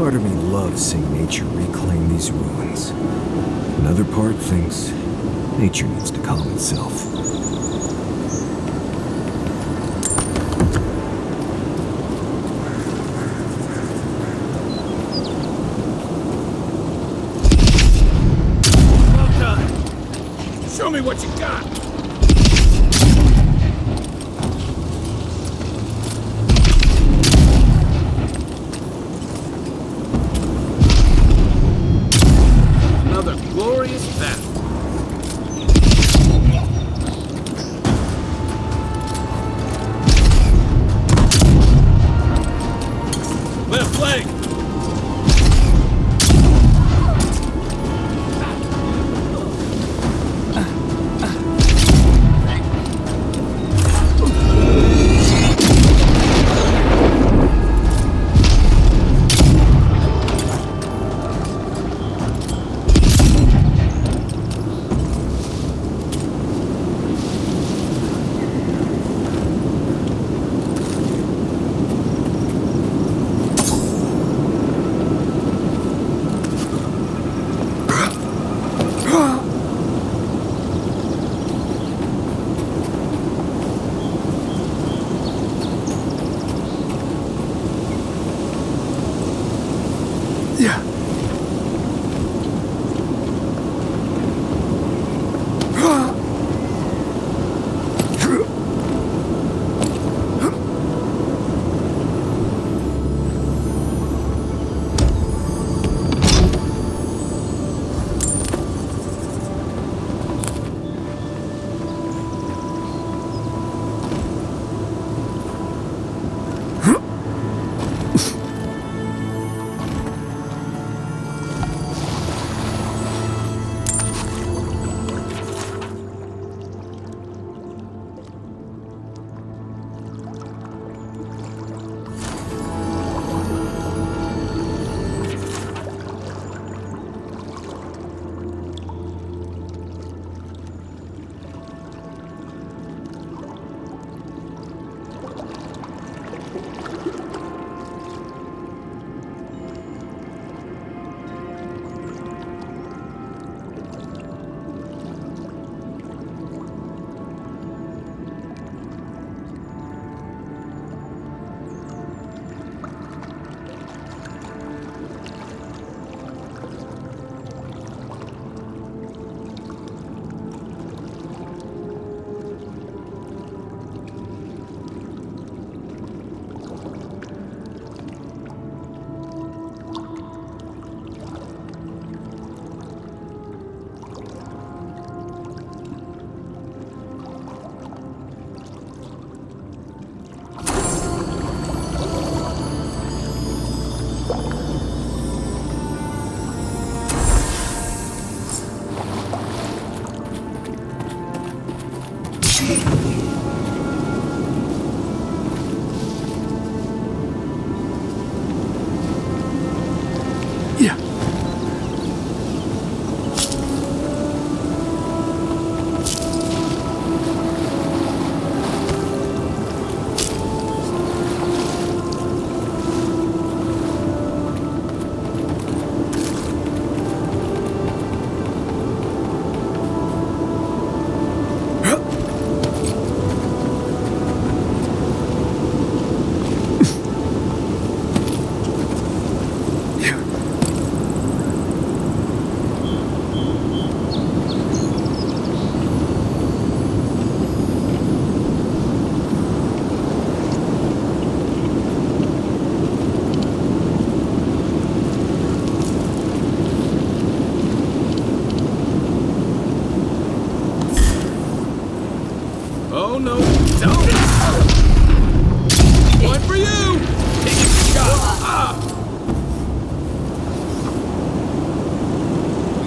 Part of me loves seeing nature reclaim these ruins. Another part thinks nature needs to calm itself. Well done. Show me what you got. Glorious battle. Left leg.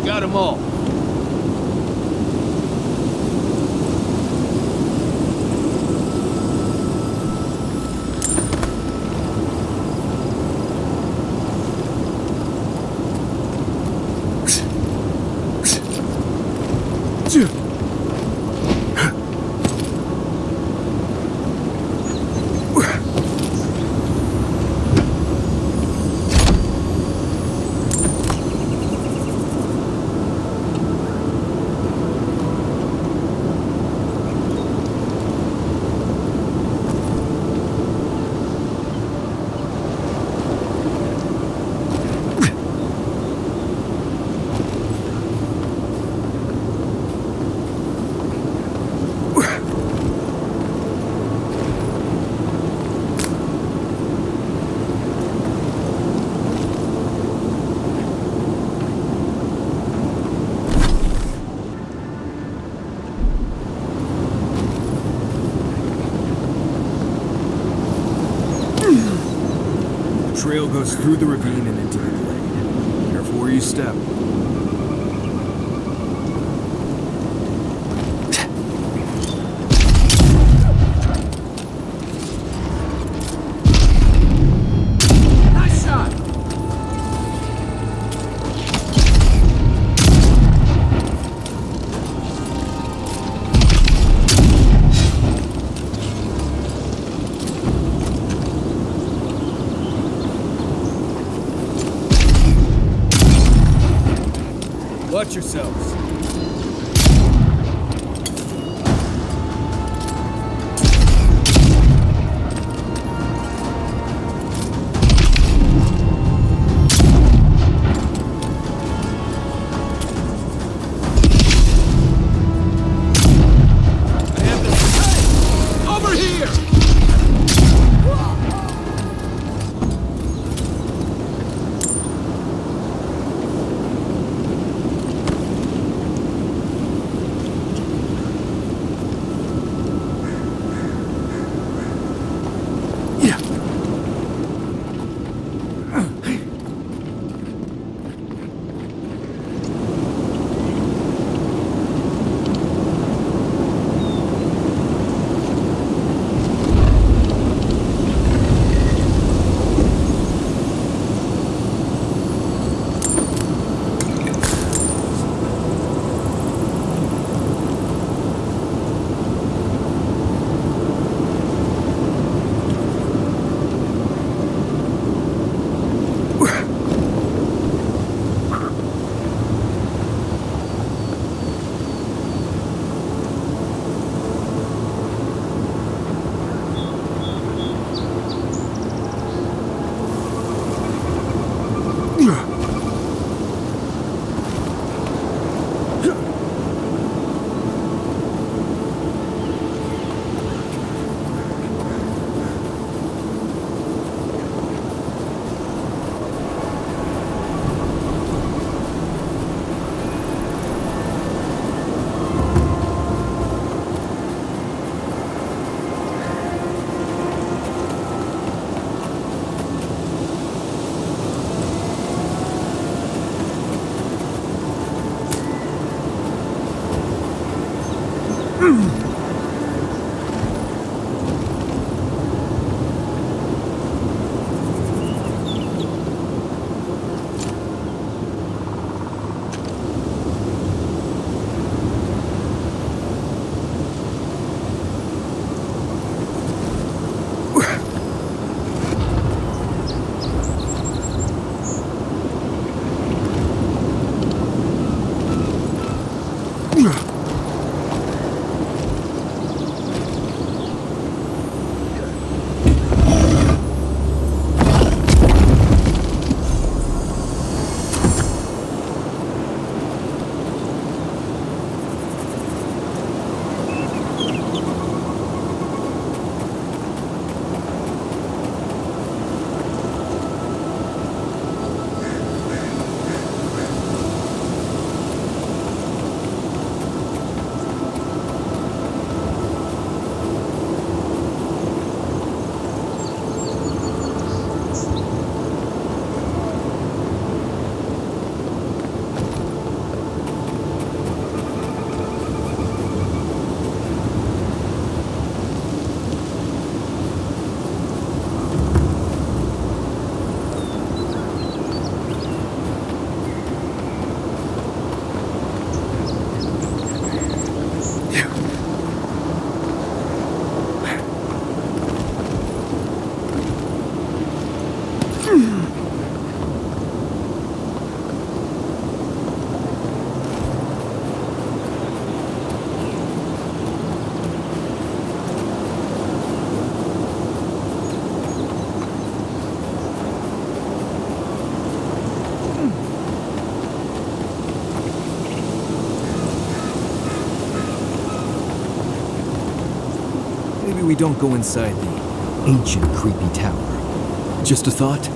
got them all. Trail goes through the ravine and into the glade. Careful where you step. Nice shot! Watch yourselves. Over here! we don't go inside the ancient creepy tower? Just a thought?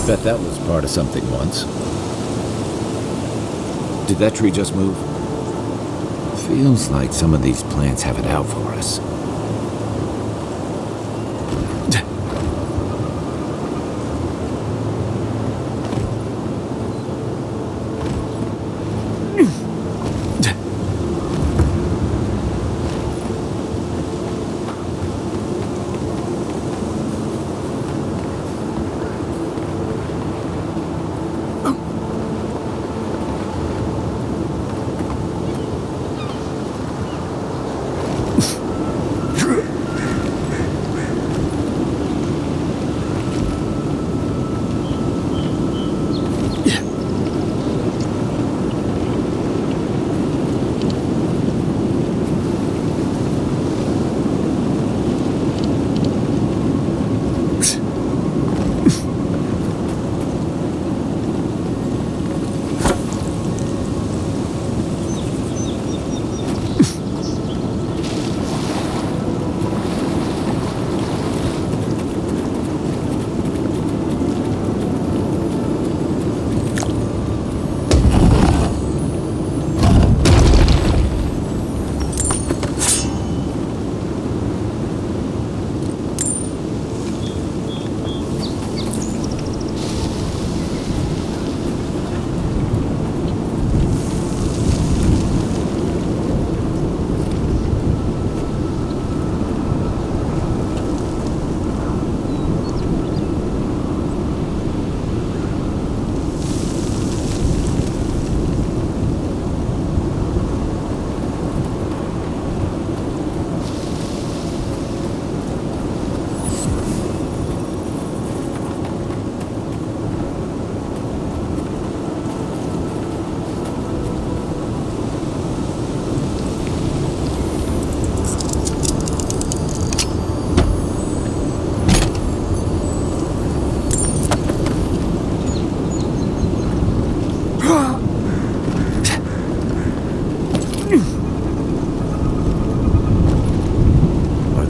Bet that was part of something once. Did that tree just move? Feels like some of these plants have it out for us.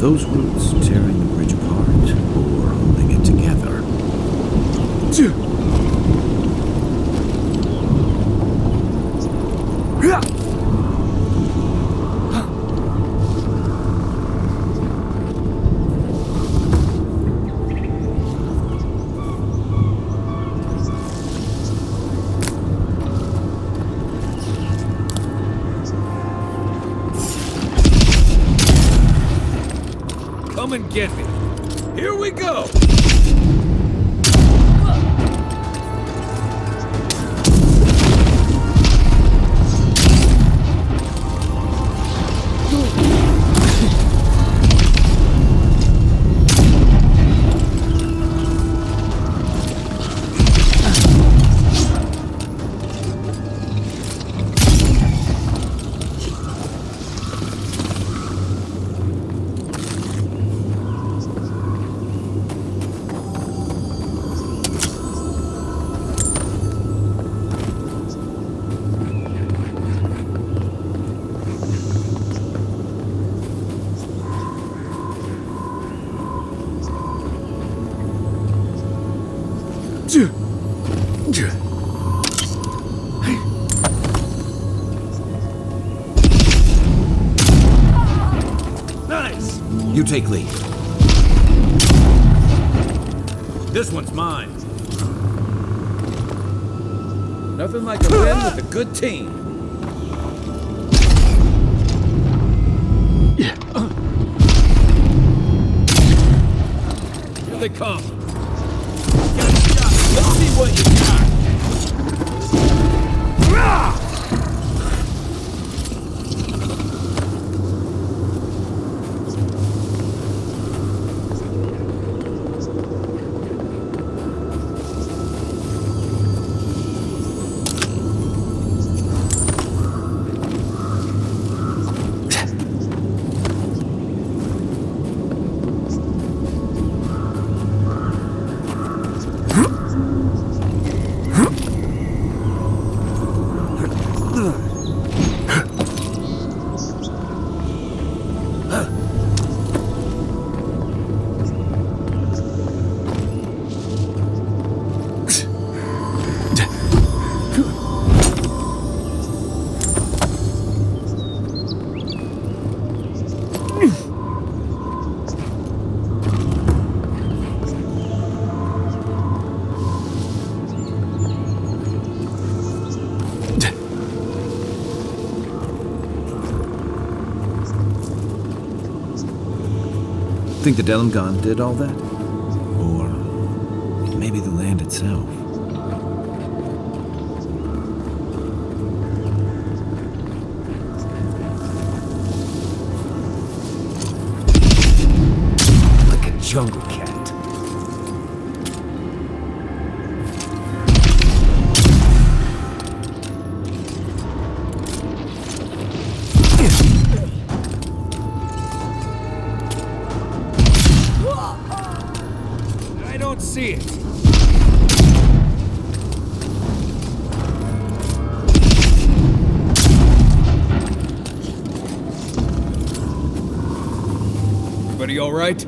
Those roots tearing the bridge apart, or holding it together? Come and get me. Here we go! Nice! You take lead. This one's mine. Nothing like a win with a good team. Here they come. Get a shot. Let's see what you got. Think the Delimgon did all that? Or maybe the land itself? Like a jungle cat. I don't see it. Everybody all right?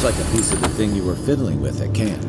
Looks like a piece of the thing you were fiddling with at camp.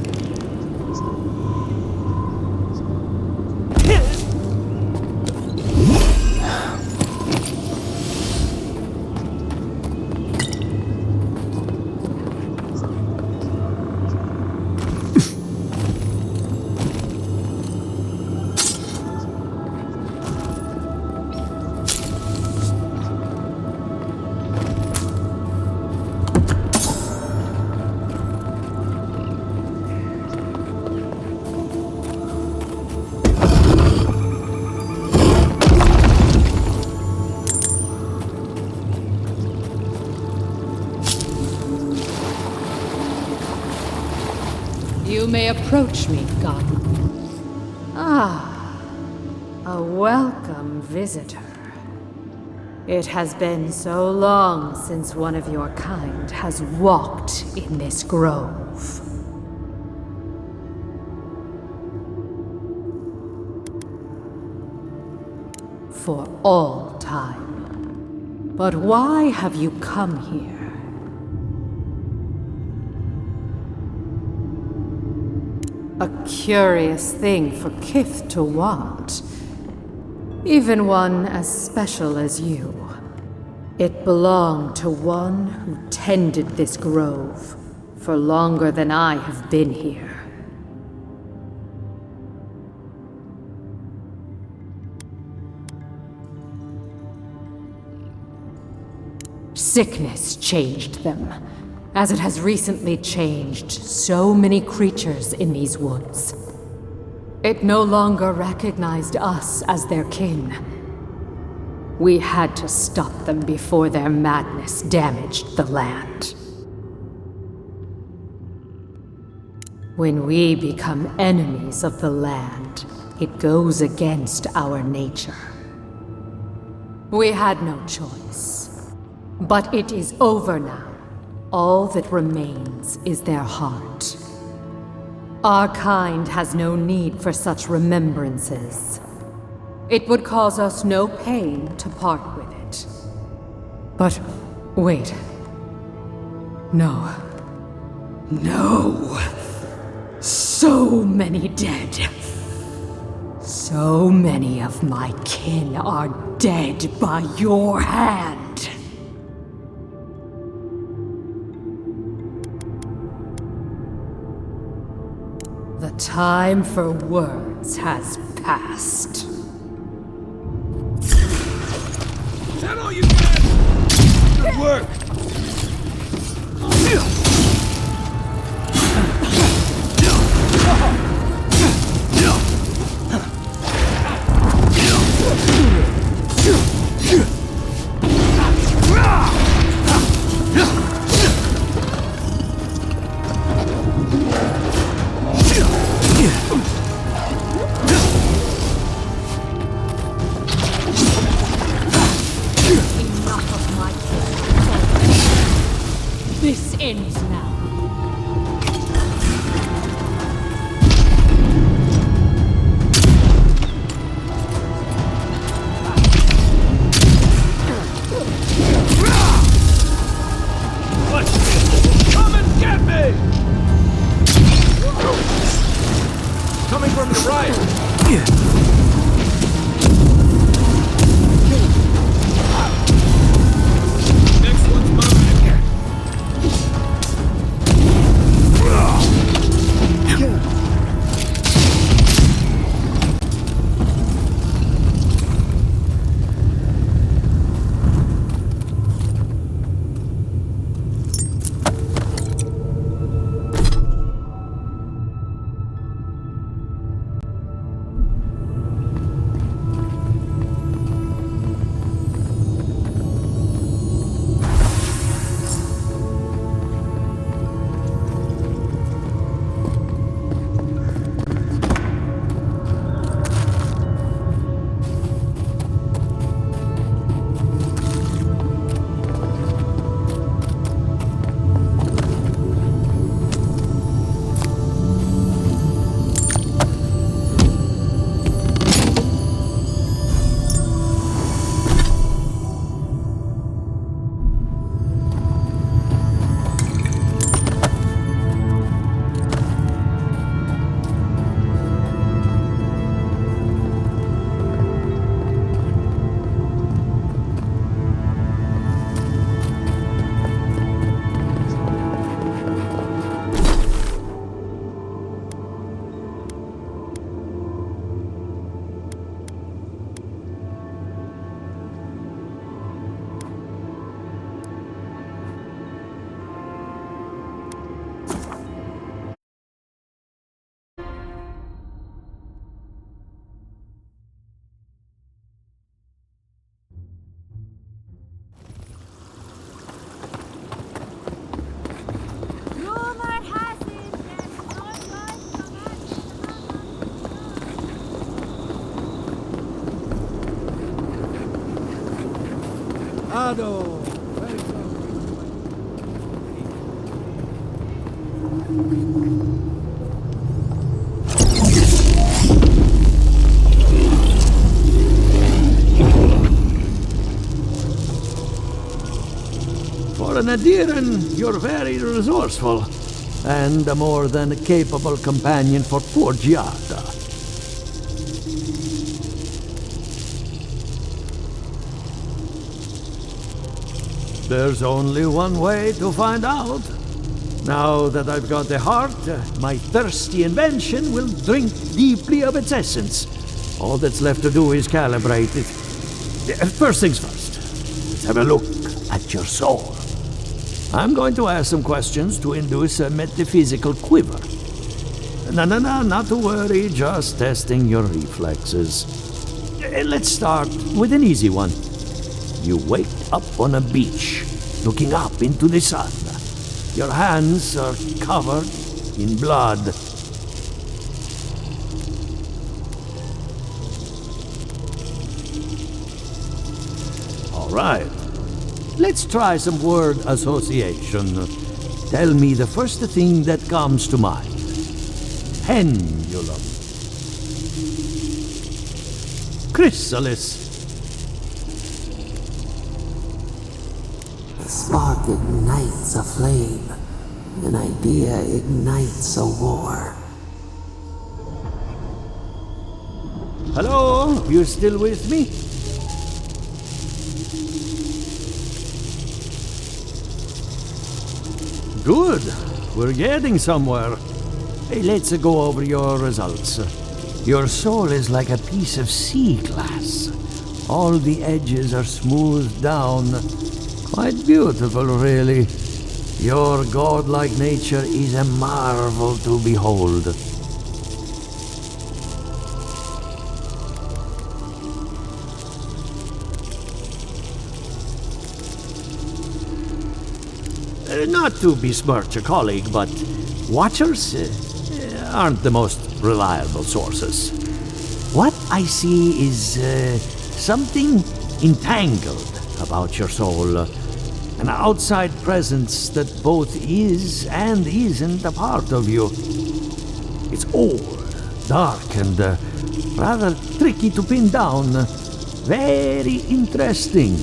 You may approach me, God. Ah, a welcome visitor. It has been so long since one of your kind has walked in this grove. For all time. But why have you come here? A curious thing for Kith to want. Even one as special as you. It belonged to one who tended this grove for longer than I have been here. Sickness changed them, as it has recently changed so many creatures in these woods. It no longer recognized us as their kin. We had to stop them before their madness damaged the land. When we become enemies of the land, it goes against our nature. We had no choice. But it is over now. All that remains is their heart. Our kind has no need for such remembrances. It would cause us no pain to part with it. But wait. No. No. So many dead. So many of my kin are dead by your hand. The time for words has passed. Is that all you got? Good work! This ends now. Watch this! Come and get me! Coming from your right! Next one's mine! Ado. Very good. For an Adiran, you're very resourceful, and a more than capable companion for poor Giada. There's only one way to find out. Now that I've got the heart, my thirsty invention will drink deeply of its essence. All that's left to do is calibrate it. First things first, let's have a look at your soul. I'm going to ask some questions to induce a metaphysical quiver. No, not to worry, just testing your reflexes. Let's start with an easy one. You wake up on a beach, looking up into the sun. Your hands are covered in blood. All right. Let's try some word association. Tell me the first thing that comes to mind. Pendulum. Chrysalis. A spark ignites a flame. An idea ignites a war. Hello? You still with me? Good. We're getting somewhere. Hey, let's go over your results. Your soul is like a piece of sea glass. All the edges are smoothed down. Quite beautiful, really. Your godlike nature is a marvel to behold. Not to besmirch a colleague, but watchers aren't the most reliable sources. What I see is something entangled about your soul. An outside presence that both is and isn't a part of you. It's old, dark, and rather tricky to pin down. Very interesting.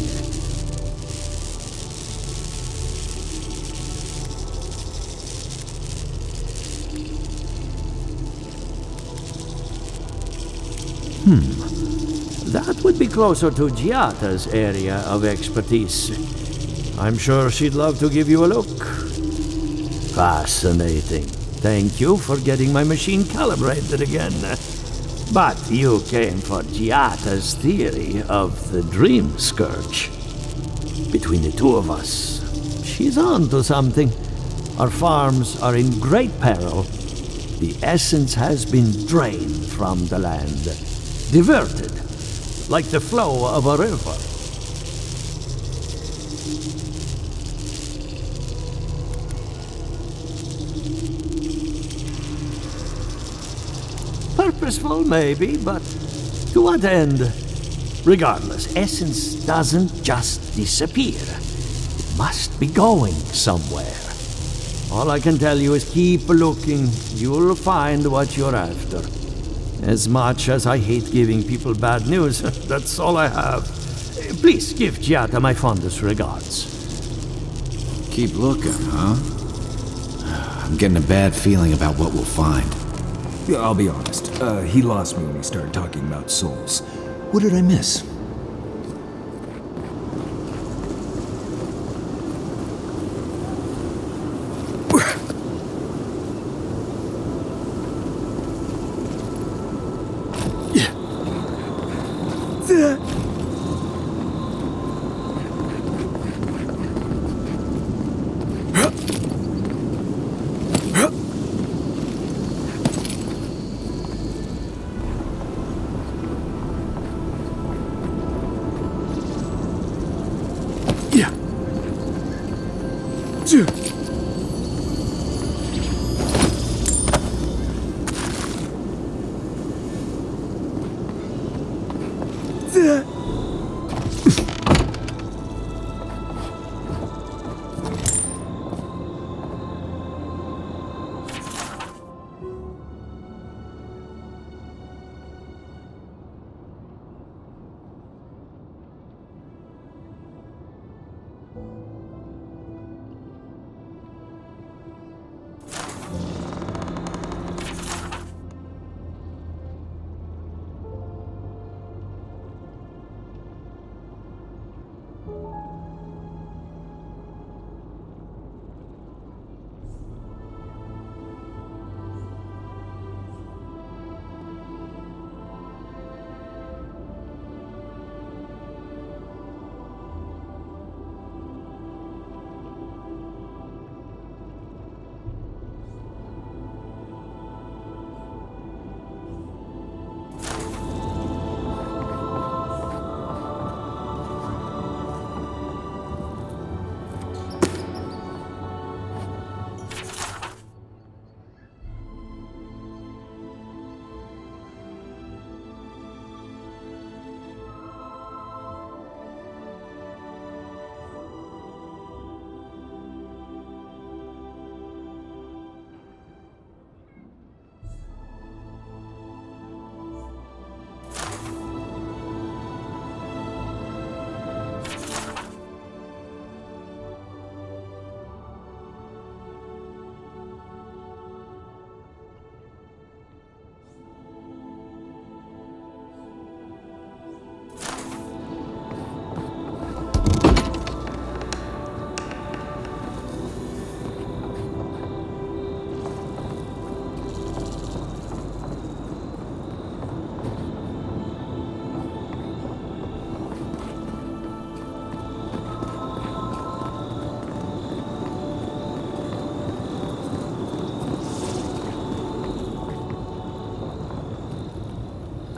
That would be closer to Giata's area of expertise. I'm sure she'd love to give you a look. Fascinating. Thank you for getting my machine calibrated again. But you came for Giata's theory of the dream scourge. Between the two of us, she's on to something. Our farms are in great peril. The essence has been drained from the land. Diverted, like the flow of a river. Purposeful, maybe, but to what end? Regardless, essence doesn't just disappear. It must be going somewhere. All I can tell you is keep looking. You'll find what you're after. As much as I hate giving people bad news, that's all I have. Please give Giata my fondest regards. Keep looking, huh? I'm getting a bad feeling about what we'll find. Yeah, I'll be honest. He lost me when he started talking about souls. What did I miss?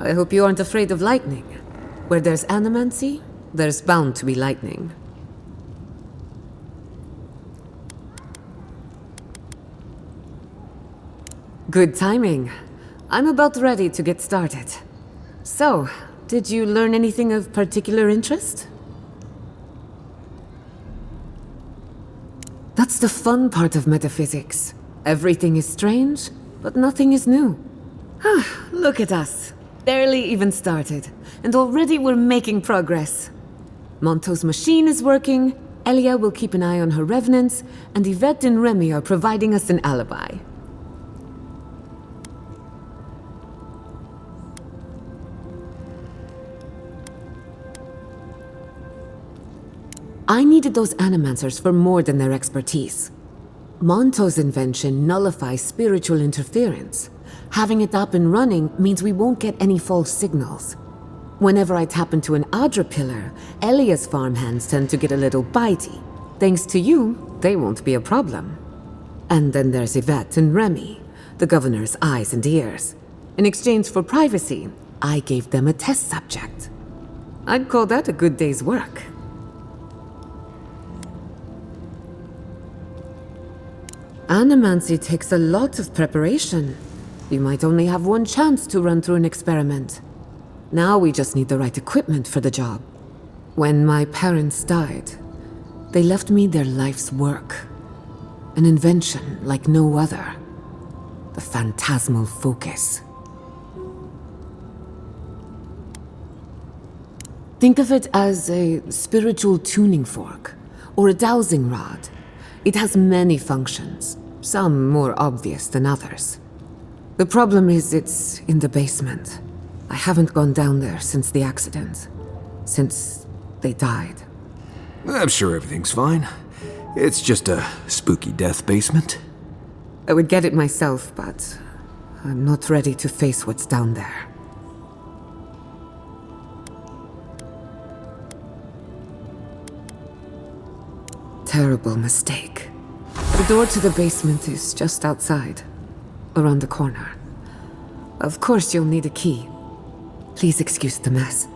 I hope you aren't afraid of lightning. Where there's animancy, there's bound to be lightning. Good timing. I'm about ready to get started. So, did you learn anything of particular interest? That's the fun part of metaphysics. Everything is strange, but nothing is new. Look at us. Barely even started, and already we're making progress. Monto's machine is working, Elia will keep an eye on her revenants, and Yvette and Remy are providing us an alibi. I needed those animancers for more than their expertise. Monto's invention nullifies spiritual interference. Having it up and running means we won't get any false signals. Whenever I tap into an Adra pillar, Elia's farmhands tend to get a little bitey. Thanks to you, they won't be a problem. And then there's Yvette and Remy, the governor's eyes and ears. In exchange for privacy, I gave them a test subject. I'd call that a good day's work. Animancy takes a lot of preparation. You might only have one chance to run through an experiment. Now we just need the right equipment for the job. When my parents died, they left me their life's work. An invention like no other. The phantasmal focus. Think of it as a spiritual tuning fork, or a dowsing rod. It has many functions, some more obvious than others. The problem is it's in the basement. I haven't gone down there since the accident. Since they died. I'm sure everything's fine. It's just a spooky death basement. I would get it myself, but I'm not ready to face what's down there. Terrible mistake. The door to the basement is just outside. Around the corner. Of course you'll need a key. Please excuse the mess.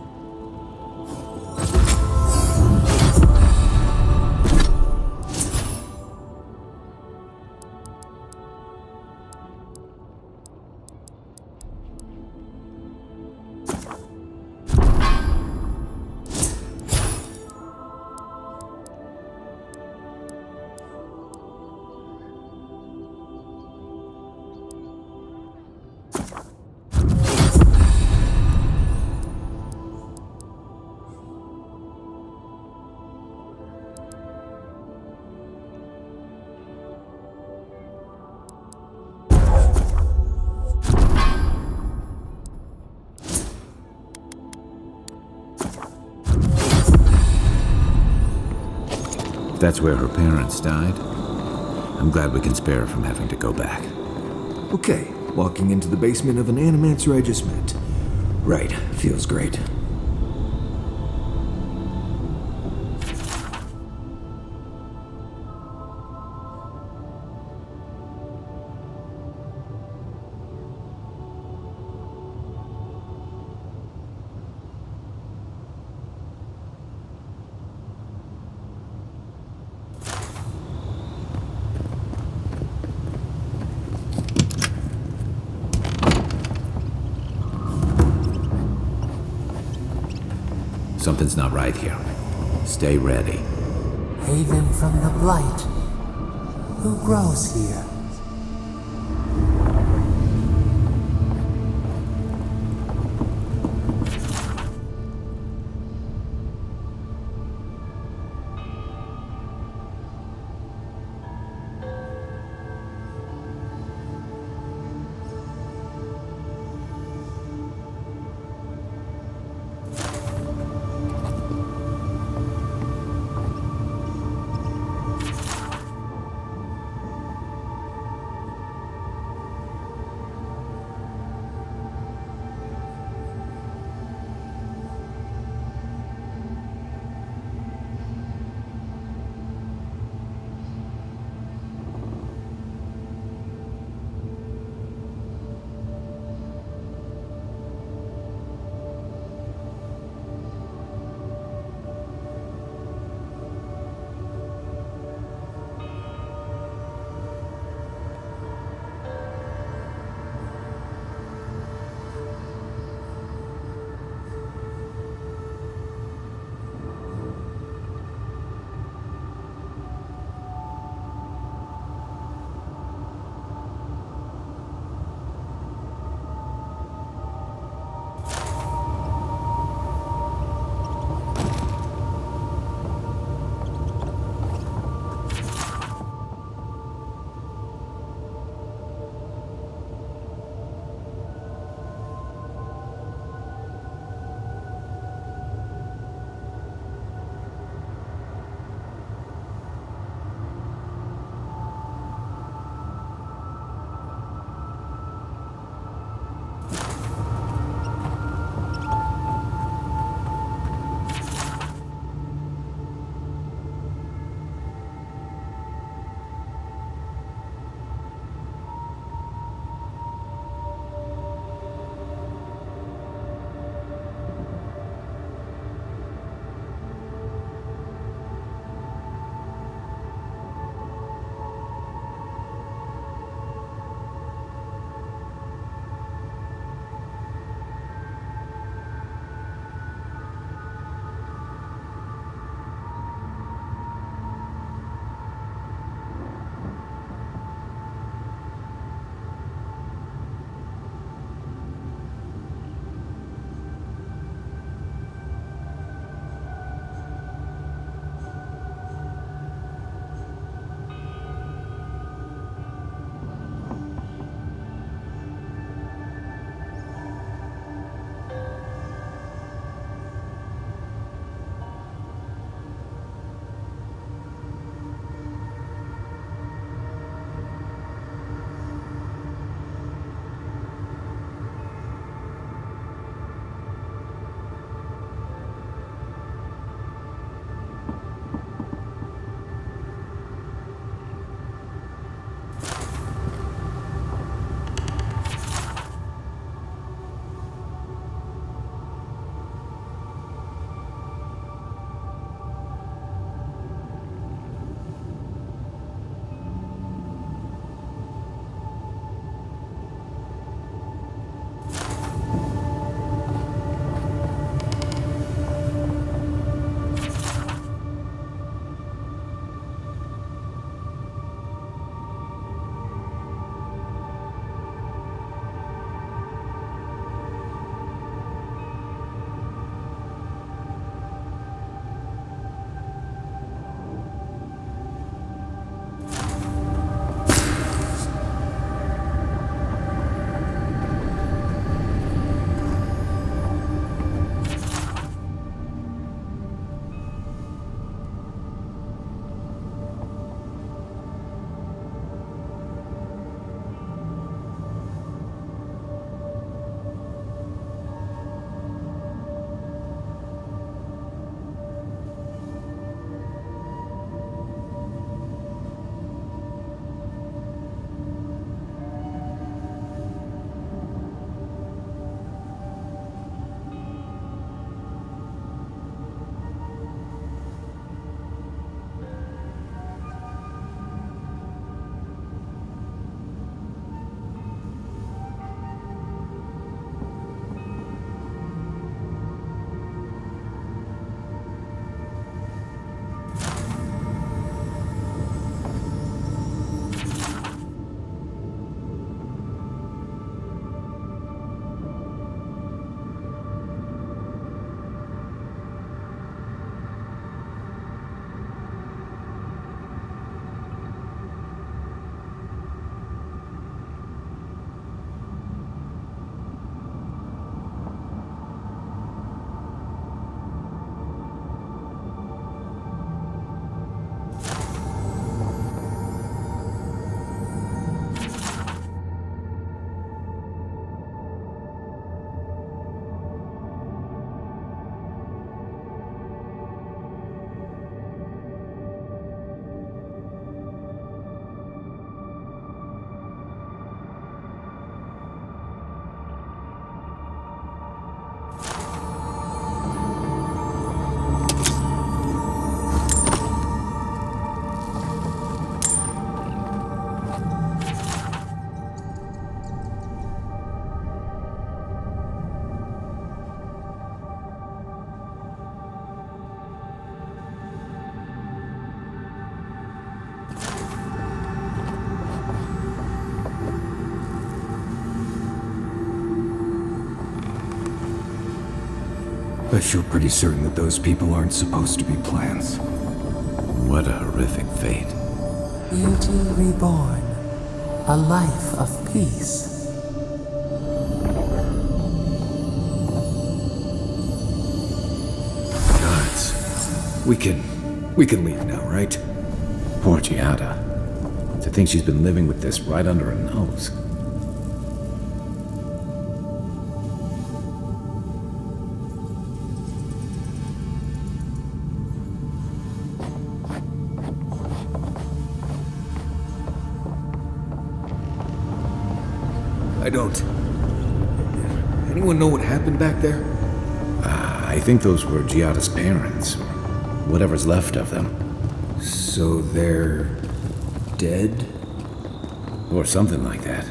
If that's where her parents died, I'm glad we can spare her from having to go back. Okay, walking into the basement of an animancer I just met. Right, feels great. Something's not right here. Stay ready. Haven from the blight. Who grows here? I feel pretty certain that those people aren't supposed to be plants. What a horrific fate. Beauty reborn. A life of peace. Guards. We can leave now, right? Poor Giada. To think she's been living with this right under her nose. I don't. Anyone know what happened back there? I think those were Giada's parents, or whatever's left of them. So they're dead? Or something like that.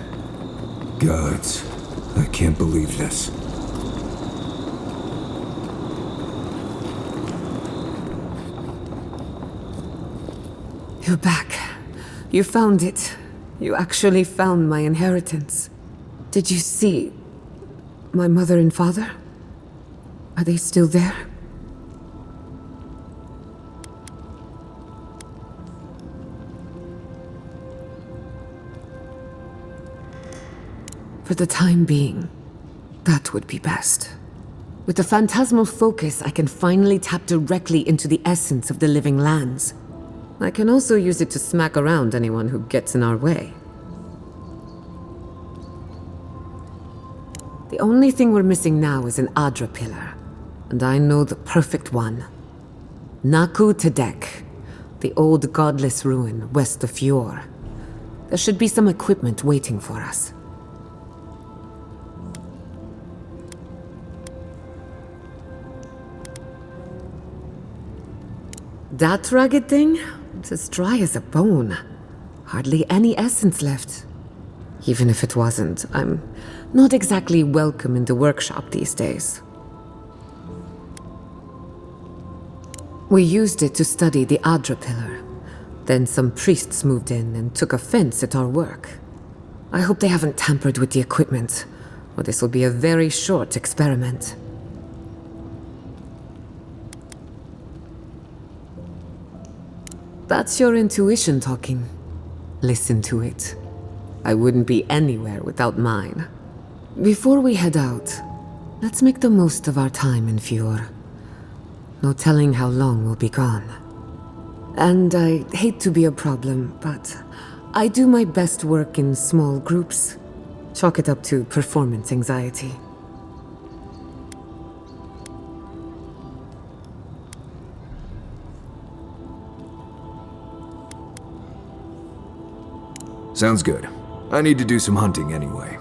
Gods, I can't believe this. You're back. You found it. You actually found my inheritance. Did you see my mother and father? Are they still there? For the time being, that would be best. With the phantasmal focus, I can finally tap directly into the essence of the living lands. I can also use it to smack around anyone who gets in our way. The only thing we're missing now is an Adra pillar, and I know the perfect one. Naku Tedek, the old godless ruin west of Fjord. There should be some equipment waiting for us. That ragged thing? It's as dry as a bone. Hardly any essence left. Even if it wasn't, I'm not exactly welcome in the workshop these days. We used it to study the Adra pillar. Then some priests moved in and took offense at our work. I hope they haven't tampered with the equipment, or this will be a very short experiment. That's your intuition talking. Listen to it. I wouldn't be anywhere without mine. Before we head out, let's make the most of our time in Fjord. No telling how long we'll be gone. And I hate to be a problem, but I do my best work in small groups. Chalk it up to performance anxiety. Sounds good. I need to do some hunting anyway.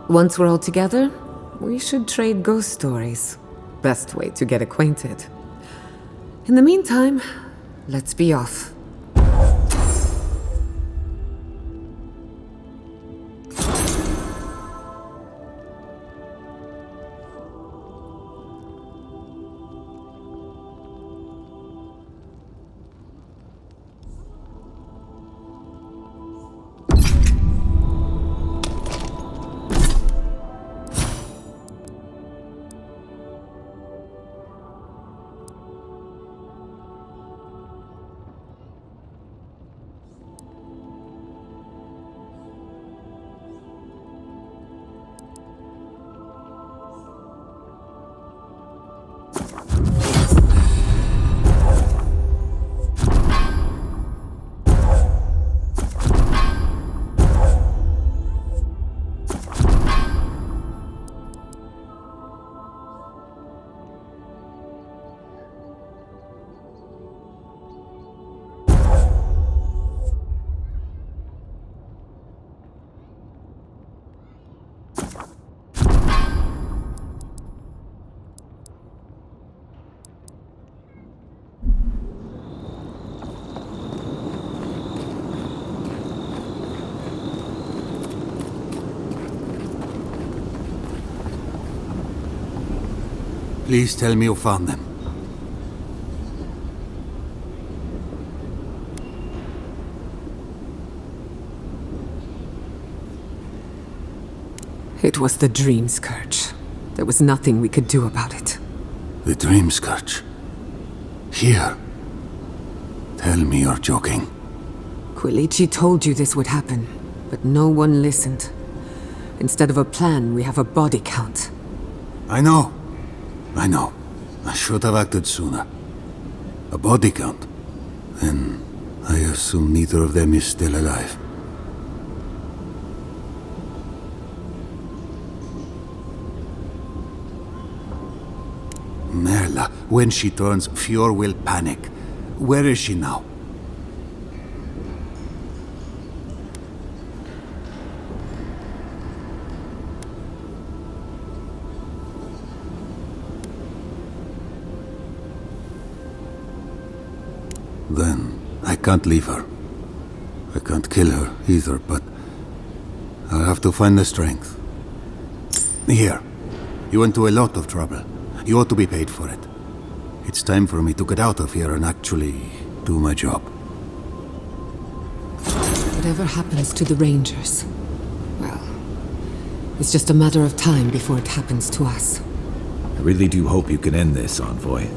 Once we're all together, we should trade ghost stories. Best way to get acquainted. In the meantime, let's be off. Please tell me you found them. It was the dream scourge. There was nothing we could do about it. The Dream Scourge. Here. Tell me you're joking. Quilici told you this would happen, but no one listened. Instead of a plan, we have a body count. I know. I should have acted sooner. A body count. Then I assume neither of them is still alive. Merla, when she turns, Fior will panic. Where is she now? Then I can't leave her. I can't kill her either, but I'll have to find the strength. Here. You went to a lot of trouble. You ought to be paid for it. It's time for me to get out of here and actually do my job. Whatever happens to the Rangers, well, it's just a matter of time before it happens to us. I really do hope you can end this, Envoy.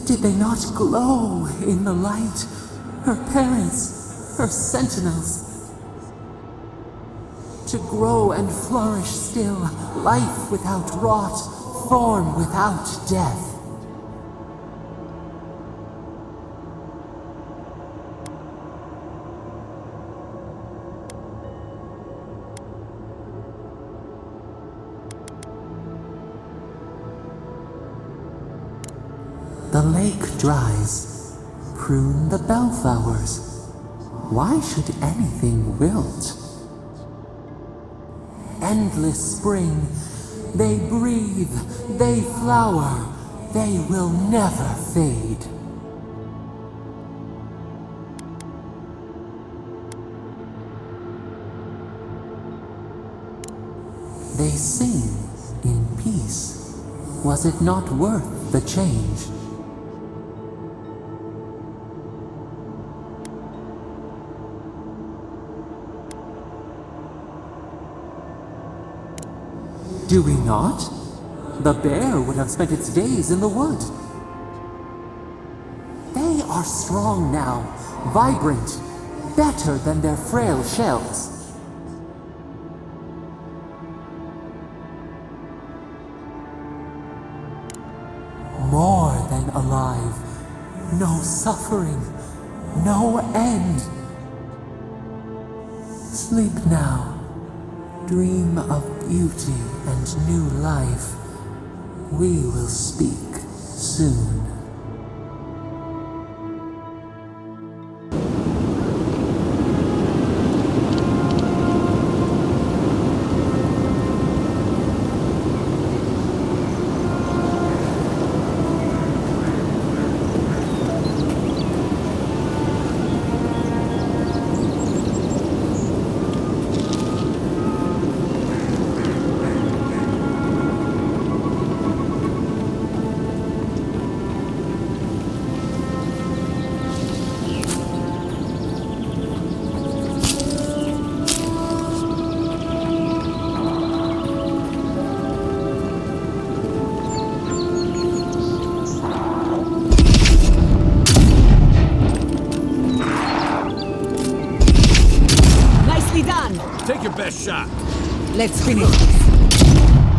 Did they not glow in the light? Her parents, her sentinels. To grow and flourish still, life without rot, form without death. The lake dries. Prune the bellflowers. Why should anything wilt? Endless spring. They breathe. They flower. They will never fade. They sing in peace. Was it not worth the change? Do we not? The bear would have spent its days in the wood. They are strong now, vibrant, better than their frail shells. More than alive, no suffering, no end. Sleep now. Dream of beauty and new life. We will speak soon. Take your best shot. Let's finish this.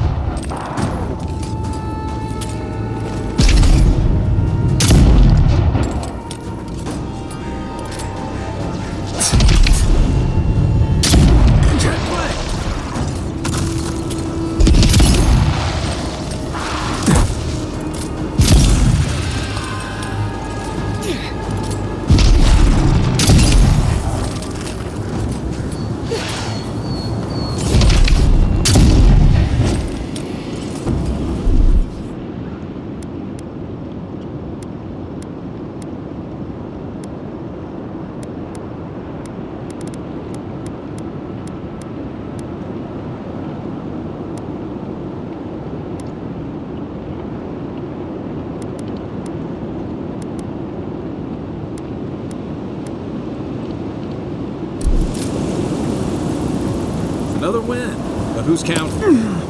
Another win. But who's counting?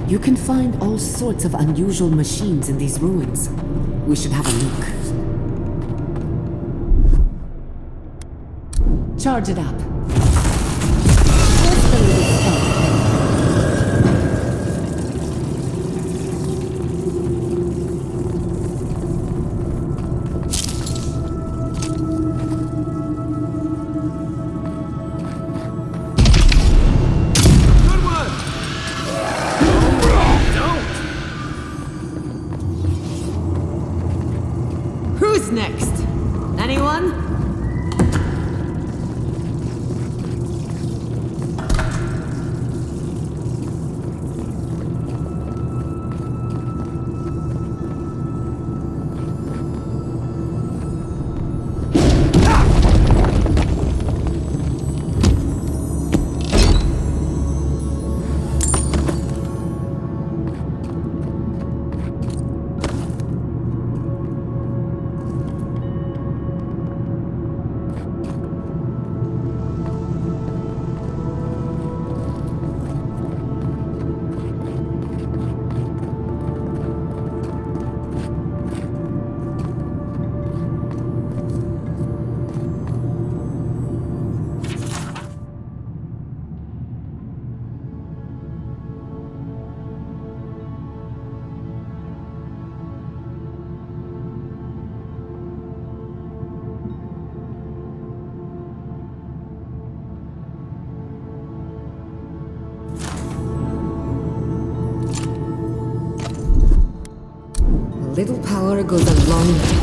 You can find all sorts of unusual machines in these ruins. We should have a look. Charge it up. Just a little stuff. Who's next? Anyone? Little power goes a long way.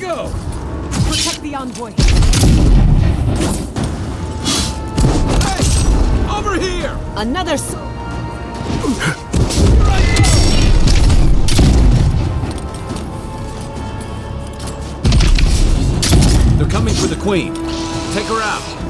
go! Protect the envoy. Hey! Over here! Another They're coming for the queen. Take her out.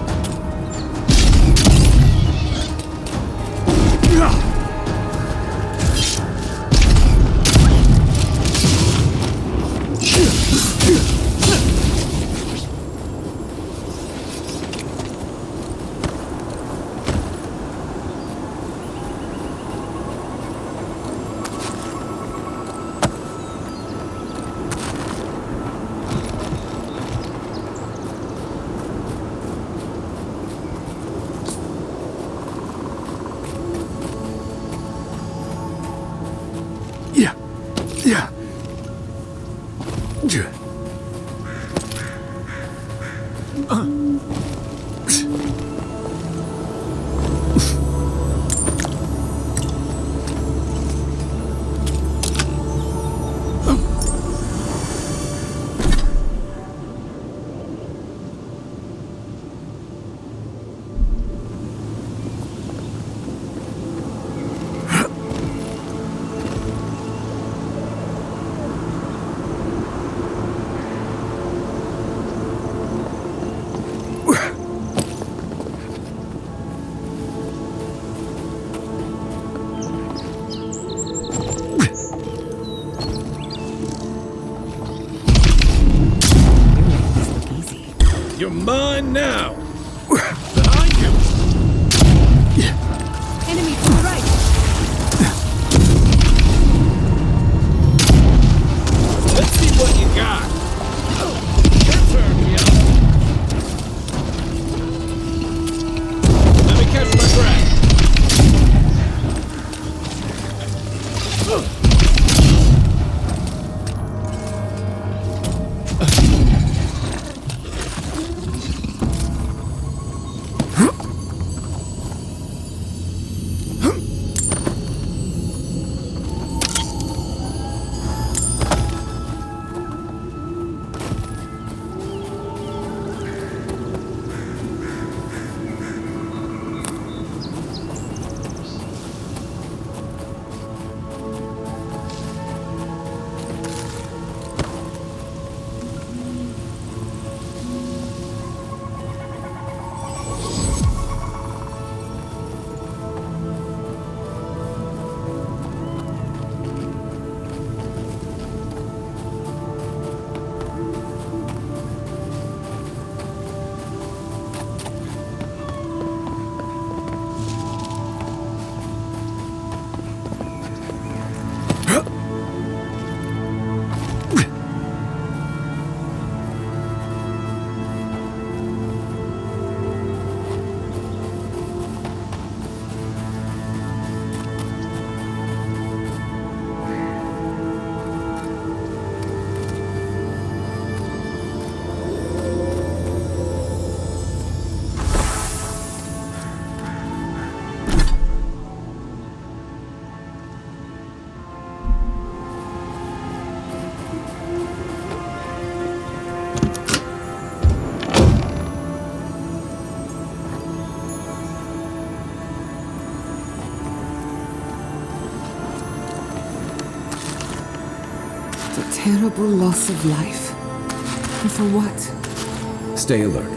You're mine now! Behind you! enemy to the right. Let's see what you got! Your turn, Yellow! Let me catch my breath! The terrible loss of life. And for what? Stay alert.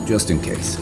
Just in case.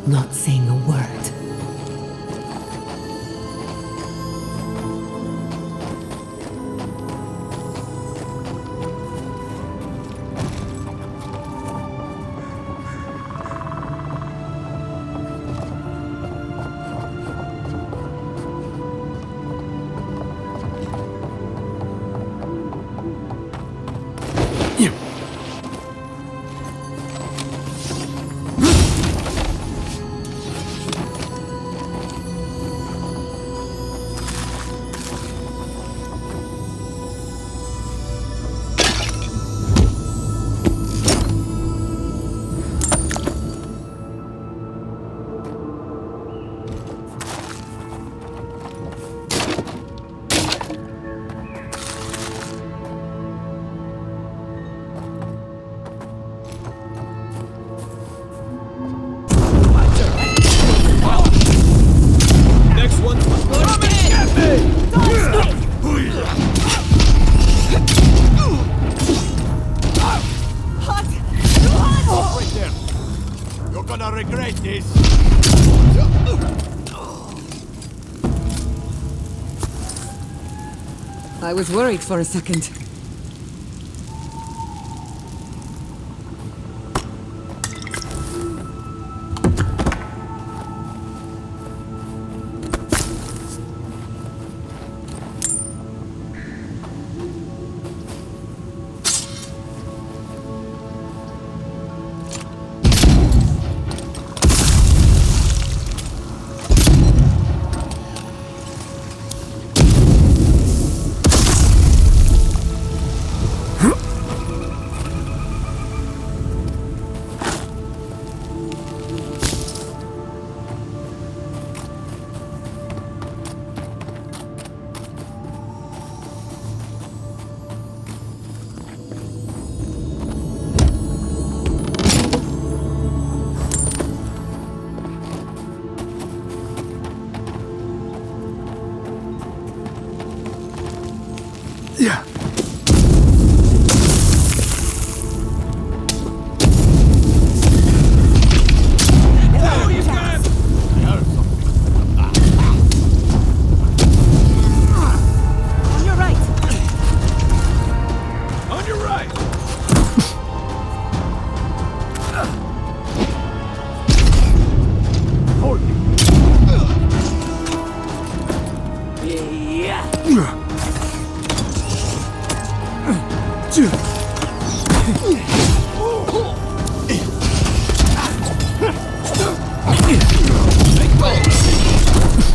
not saying a word. Next one's come and get me! Right there. You're gonna regret this. I was worried for a second. Yeah. Oh, you guys! On your right. On your right! Hold me.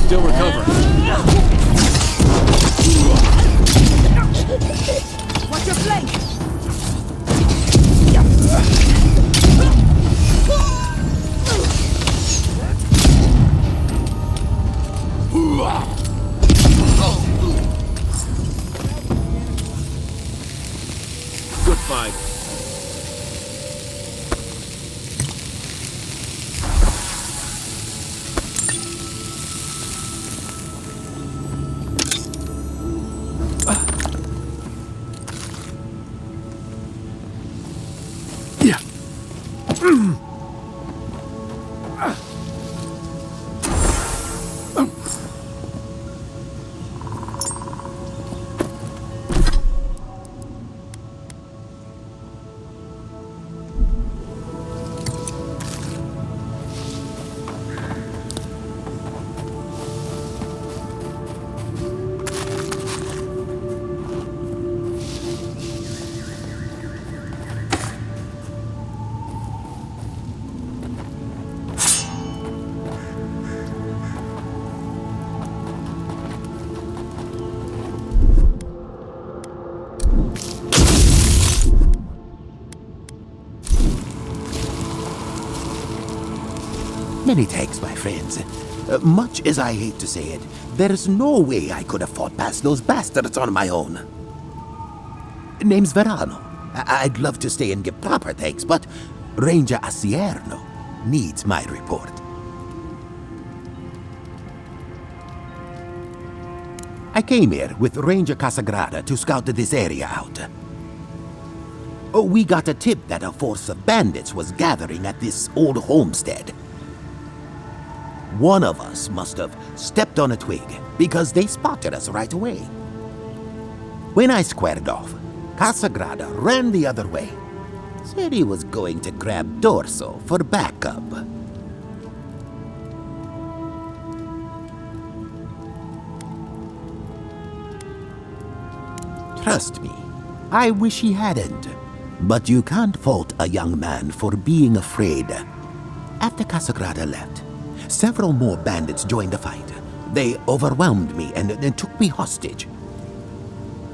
Still recovering. Watch your flank. Good fight. Yeah. Many thanks, my friends. Much as I hate to say it, there's no way I could have fought past those bastards on my own. Name's Verano. I'd love to stay and give proper thanks, but Ranger Asierno needs my report. I came here with Ranger Casagrada to scout this area out. We got a tip that a force of bandits was gathering at this old homestead. One of us must have stepped on a twig because they spotted us right away. When I squared off, Casagrada ran the other way. Said he was going to grab Dorso for backup. Trust me, I wish he hadn't. But you can't fault a young man for being afraid. After Casagrada left, several more bandits joined the fight. They overwhelmed me and took me hostage.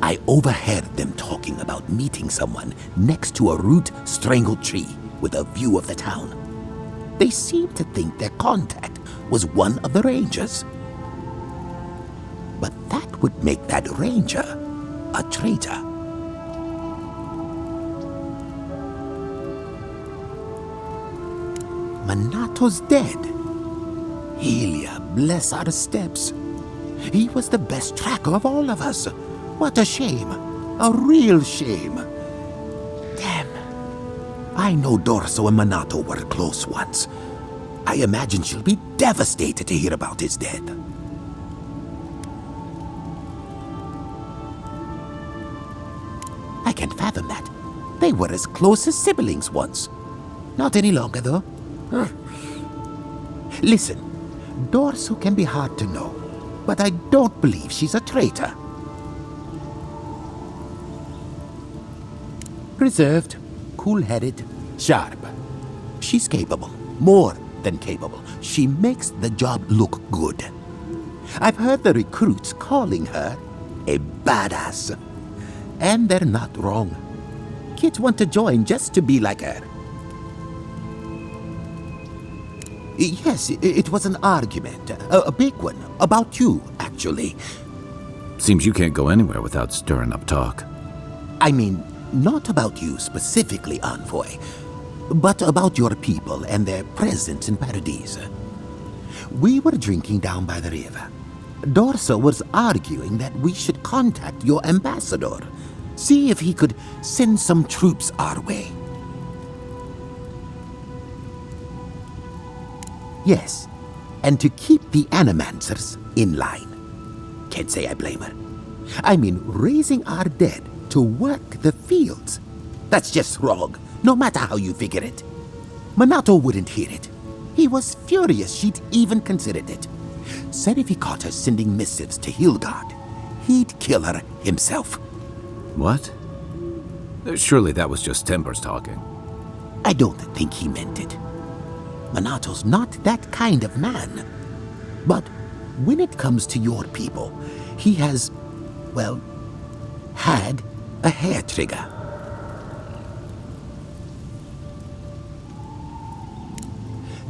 I overheard them talking about meeting someone next to a root-strangled tree with a view of the town. They seemed to think their contact was one of the rangers. But that would make that ranger a traitor. Manato's dead. Helia, bless our steps. He was the best tracker of all of us. What a shame. A real shame. Damn. I know Dorso and Manato were close once. I imagine she'll be devastated to hear about his death. I can't fathom that. They were as close as siblings once. Not any longer, though. Listen, Dorso can be hard to know, but I don't believe she's a traitor. Reserved, cool-headed, sharp. She's capable, more than capable. She makes the job look good. I've heard the recruits calling her a badass. And they're not wrong. Kids want to join just to be like her. Yes, it was an argument, a big one, about you, actually. Seems you can't go anywhere without stirring up talk. I mean, not about you specifically, Envoy, but about your people and their presence in Paradise. We were drinking down by the river. Dorso was arguing that we should contact your ambassador, see if he could send some troops our way. Yes, and to keep the Animancers in line. Can't say I blame her. I mean, raising our dead to work the fields. That's just wrong, no matter how you figure it. Manato wouldn't hear it. He was furious she'd even considered it. Said if he caught her sending missives to Hildgard, he'd kill her himself. What? Surely that was just Timbers talking. I don't think he meant it. Manato's not that kind of man. But when it comes to your people, he has, well, had a hair trigger.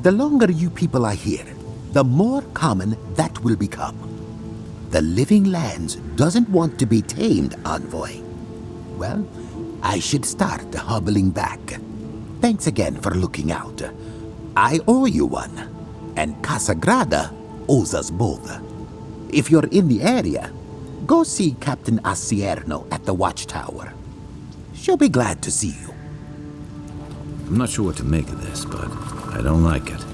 The longer you people are here, the more common that will become. The Living Lands doesn't want to be tamed, Envoy. Well, I should start hobbling back. Thanks again for looking out. I owe you one, and Casagrada owes us both. If you're in the area, go see Captain Asierno at the watchtower. She'll be glad to see you. I'm not sure what to make of this, but I don't like it.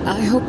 I hope